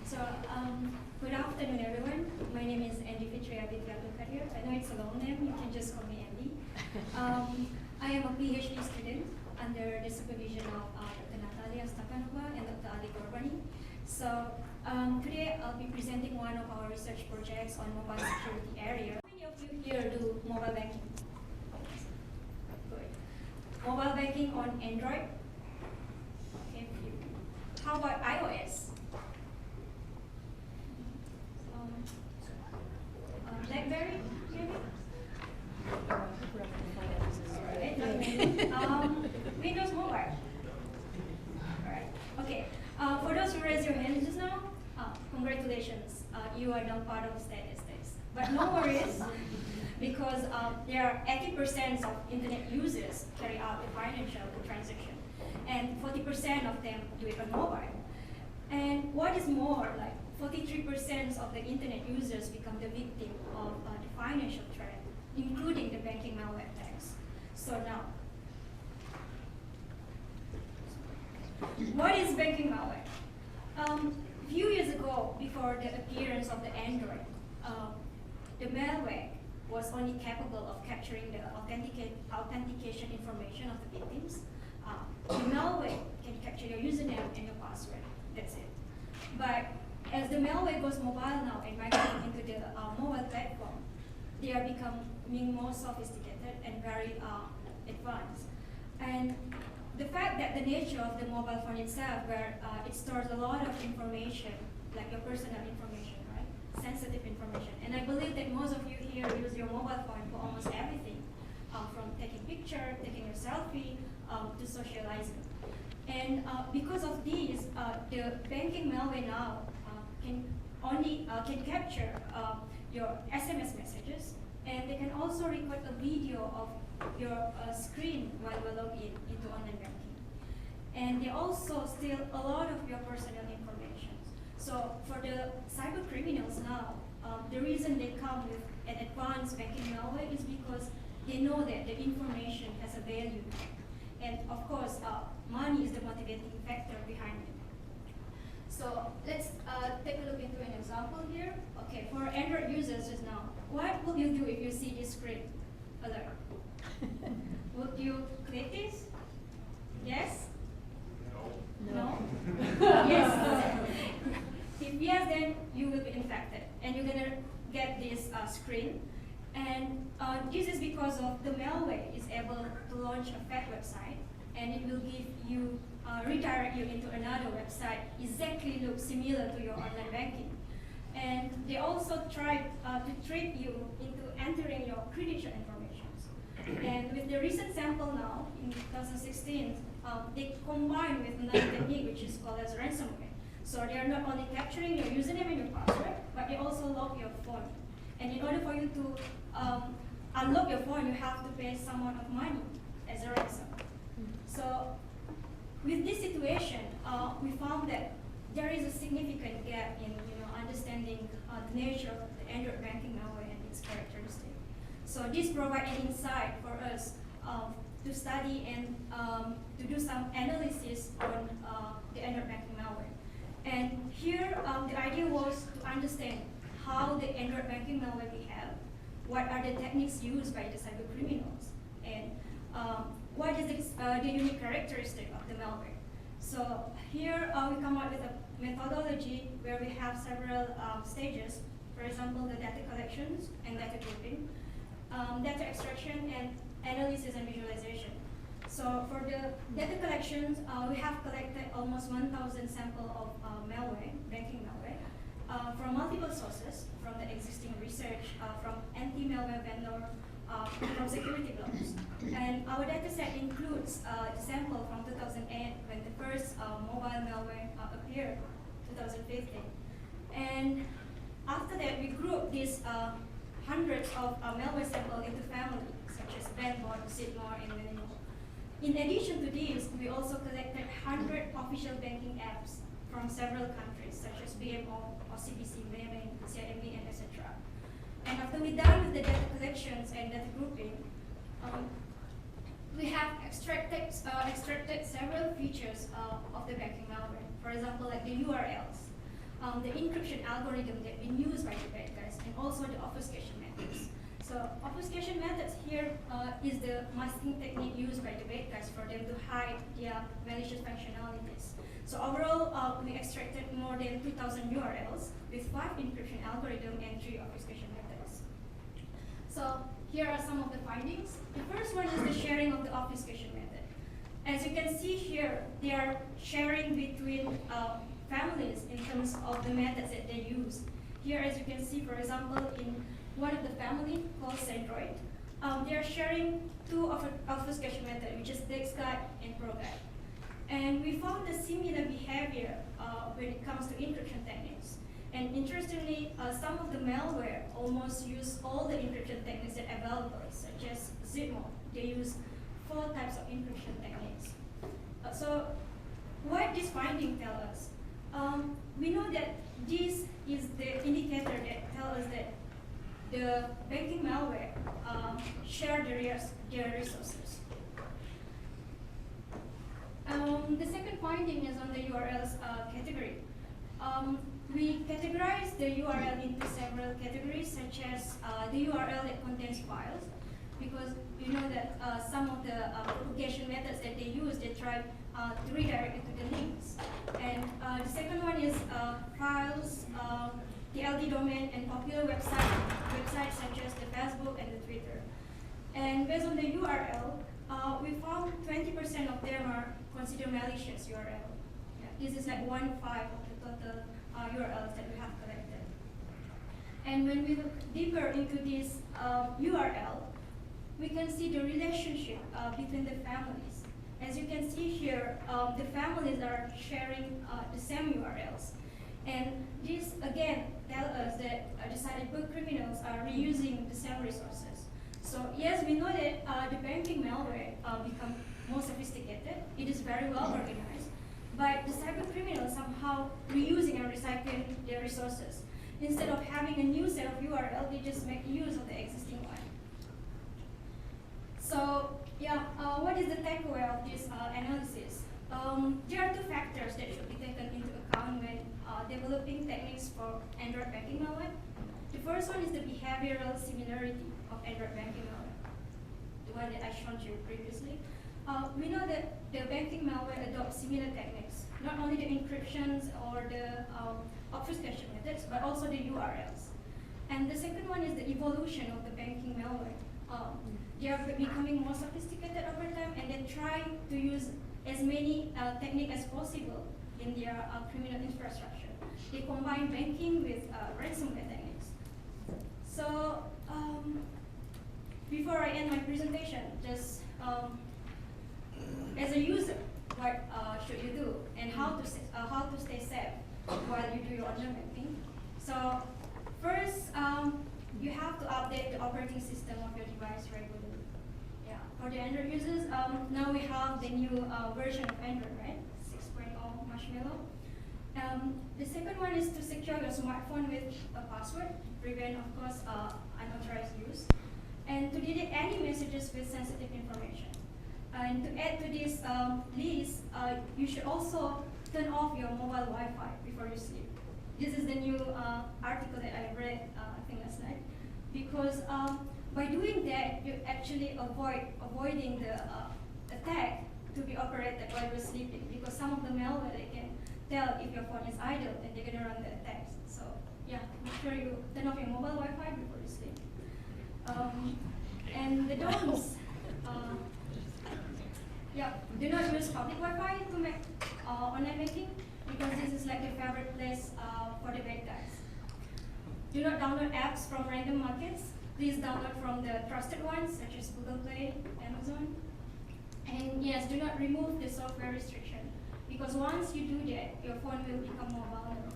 So, good afternoon, everyone. My name is Andy Fitria Kadir. I know it's a long name. You can just call me Andy. I am a PhD student under the supervision of Dr. Natalia Stepanova and Dr. Ali Gorbani. So, today I'll be presenting one of our research projects on mobile security area. How many of you here do mobile banking? Good. Mobile banking on Android? Okay, few. How about iOS? BlackBerry, maybe? Windows Mobile. Alright. Okay. For those who raised your hands just now, congratulations. You are now part of statistics. But no worries, because there are 80% of internet users carry out the financial transaction, and 40% of them do it on mobile. And what is more, like 43% of the internet users become the victim of the financial threat, including the banking malware attacks. So now, what is banking malware? A few years ago, before the appearance of the Android, the malware was only capable of capturing the authentication information of the victims. The malware can capture your username and your password. That's it. But as the malware goes mobile now and migrating into the mobile platform, they are becoming more sophisticated and very advanced. And the fact that the nature of the mobile phone itself, where it stores a lot of information, like your personal information, right? Sensitive information. And I believe that most of you here use your mobile phone for almost everything, from taking picture, taking a selfie, to socializing. And because of these, the banking malware now can capture your SMS messages, and they can also record a video of your screen while you log in into online banking. And they also steal a lot of your personal information. So for the cyber criminals now, the reason they come with an advanced banking malware is because they know that the information has a value. And of course, money is the motivating factor behind it. So let's take a look into an example here. Okay, for Android users just now, what will you do if you see this screen alert? Would you click this? Yes? No? Yes? If yes, then you will be infected, and you're gonna get this screen. And this is because of the malware is able to launch a fake website, and it will give you, redirect you into another website exactly looks similar to your online banking. And they also try to trick you into entering your credential information. And with the recent sample now, in 2016, they combine with another technique which is called as ransomware. So they are not only capturing your username and your password, but they also lock your phone. And in order for you to unlock your phone, you have to pay some amount of money as a ransom. So with this situation, we found that there is a significant gap in understanding the nature of the Android banking malware and its characteristics. So this provides an insight for us to study and to do some analysis on the Android banking malware. And here, the idea was to understand how the Android banking malware behave, what are the techniques used by the cyber criminals, and what is the unique characteristic of the malware. So here we come up with a methodology where we have several stages. For example, the data collections and data grouping, data extraction and analysis and visualization. So for the data collections, we have collected almost 1,000 samples of malware, banking malware, from multiple sources, from the existing research, from anti-malware vendor, from security blogs. And our data set includes the sample from 2008 when the first mobile malware appeared, 2015. And after that, we grouped these hundreds of malware samples into families, such as Benbot, Sidmore, and many more. In addition to these, we also collected 100 official banking apps from several countries, such as BMO, OCBC, Bank, CIMB, and etc. And after we're done with the data collections and data grouping, we have extracted several features of the banking malware. For example, like the URLs. the encryption algorithm that been used by the bad guys, and also the obfuscation methods. So obfuscation methods here is the masking technique used by the bad guys for them to hide their malicious functionalities. So overall, we extracted more than 2,000 URLs with 5 encryption algorithms and 3 obfuscation methods. So here are some of the findings. The first one is the sharing of the obfuscation method. As you can see here, they are sharing between families in terms of the methods that they use. Here, as you can see, for example, in one of the family called Sandroid, they are sharing 2 obfuscation methods, which is DexGuide and ProGuide. And we found a similar behavior when it comes to encryption techniques. And interestingly, some of the malware almost use all the encryption techniques that are available, such as Zipmo. They use 4 types of encryption techniques. So what this finding tells us? We know that this is the indicator that tells us that the banking malware share their resources. The second finding is on the URLs category. We categorize the URL into several categories, such as the URL that contains files, because you know that some of the propagation methods that they use, they try to redirect it to the links. And the second one is files, the LD domain, and popular websites such as the Facebook and the Twitter. And based on the URL, we found 20% of them are considered malicious URL. Yeah, this is like 1/5 of the total URLs that we have collected. And when we look deeper into this URL, we can see the relationship between the families. As you can see here, the families are sharing the same URLs. And this again tells us that the cyber criminals are reusing the same resources. So yes, we know that the banking malware become more sophisticated. It is very well organized, but the cyber criminals somehow reusing and recycling their resources. Instead of having a new set of URL, they just make use of the existing one. So yeah, what is the takeaway of this analysis? There are 2 factors that should be taken into account when developing techniques for Android banking malware. The first one is the behavioral similarity of Android banking malware, the one that I showed you previously. We know that the banking malware adopts similar techniques, not only the encryptions or the obfuscation methods, but also the URLs. And the second one is the evolution of the banking malware. They are becoming more sophisticated over time, and they try to use as many techniques as possible in their criminal infrastructure. They combine banking with ransomware techniques. So before I end my presentation, just as a user, what should you do, and how to stay safe while you do your online banking? So first, you have to update the operating system of your device regularly. Yeah, for the Android users, now we have the new version of Android, right? 6.0 Marshmallow. The second one is to secure your smartphone with a password, prevent, of course, unauthorized use, and to delete any messages with sensitive information. And to add to this list, you should also turn off your mobile Wi-Fi before you sleep. This is the new article that I read, I think last night, because by doing that, you actually avoiding the attack to be operated while you're sleeping, because some of the malware, they can tell if your phone is idle and they're gonna run the attacks. So yeah, make sure you turn off your mobile Wi-Fi before you sleep. And the don'ts. Yeah, do not use public Wi-Fi to make online banking, because this is like the favorite place for the bad guys. Do not download apps from random markets. Please download from the trusted ones, such as Google Play, Amazon. And yes, do not remove the software restriction, because once you do that, your phone will become more vulnerable.